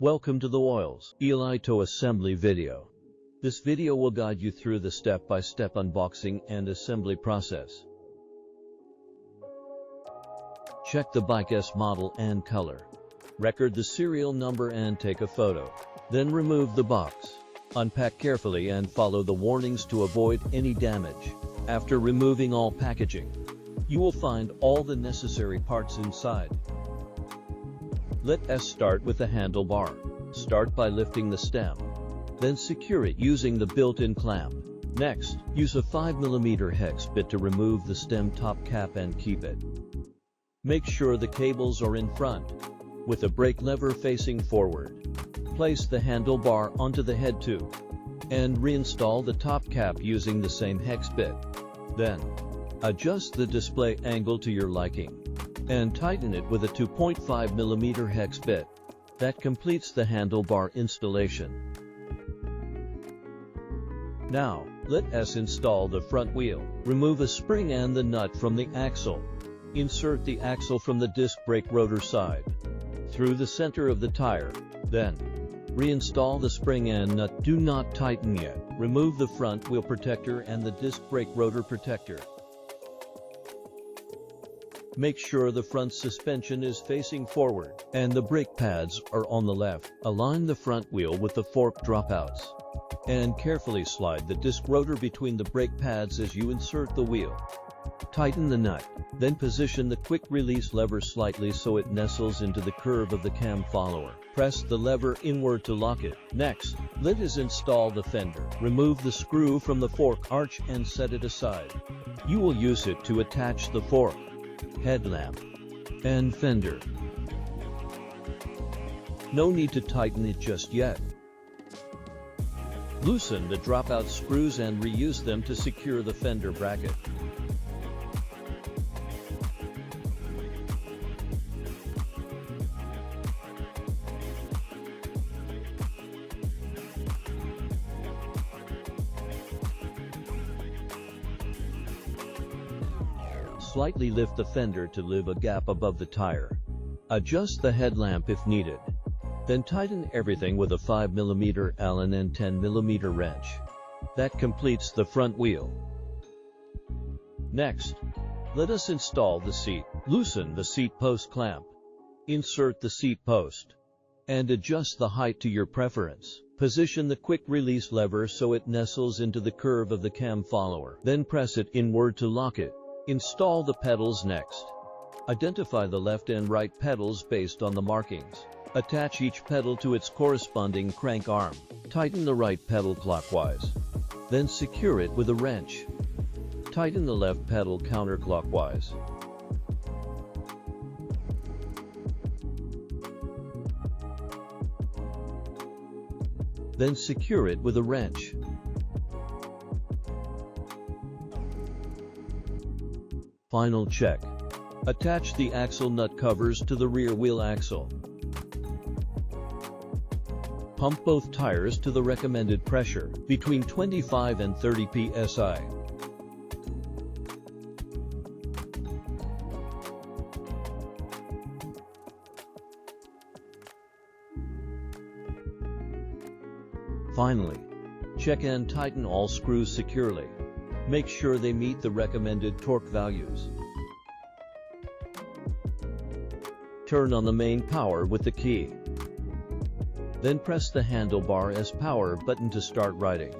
Welcome to the oiios Electo assembly video. This video will guide you through the step-by-step unboxing and assembly process. Check the bike's model and color. Record the serial number and take a photo. Then remove the box. Unpack carefully and follow the warnings to avoid any damage. After removing all packaging, you will find all the necessary parts inside. Let us start with the handlebar. Start by lifting the stem. Then secure it using the built-in clamp. Next, use a 5mm hex bit to remove the stem top cap and keep it. Make sure the cables are in front, with the brake lever facing forward. Place the handlebar onto the head tube, and reinstall the top cap using the same hex bit. Then, adjust the display angle to your liking, and tighten it with a 2.5mm hex bit. That completes the handlebar installation. Now, let us install the front wheel. Remove a spring and the nut from the axle. Insert the axle from the disc brake rotor side through the center of the tire. Then, reinstall the spring and nut. Do not tighten yet. Remove the front wheel protector and the disc brake rotor protector. Make sure the front suspension is facing forward and the brake pads are on the left. Align the front wheel with the fork dropouts and carefully slide the disc rotor between the brake pads as you insert the wheel. Tighten the nut, then position the quick release lever slightly so it nestles into the curve of the cam follower. Press the lever inward to lock it. Next, let us install the fender. Remove the screw from the fork arch and set it aside. You will use it to attach the fork, headlamp, and fender. No need to tighten it just yet. Loosen the dropout screws and reuse them to secure the fender bracket. Slightly lift the fender to leave a gap above the tire. Adjust the headlamp if needed. Then tighten everything with a 5mm Allen and 10mm wrench. That completes the front wheel. Next, let us install the seat. Loosen the seat post clamp. Insert the seat post and adjust the height to your preference. Position the quick release lever so it nestles into the curve of the cam follower. Then press it inward to lock it. Install the pedals next. Identify the left and right pedals based on the markings. Attach each pedal to its corresponding crank arm. Tighten the right pedal clockwise. Then secure it with a wrench. Tighten the left pedal counterclockwise. Then secure it with a wrench. Final check. Attach the axle nut covers to the rear wheel axle. Pump both tires to the recommended pressure, between 25 and 30 psi. Finally, check and tighten all screws securely. Make sure they meet the recommended torque values. Turn on the main power with the key. Then press the handlebar S power button to start riding.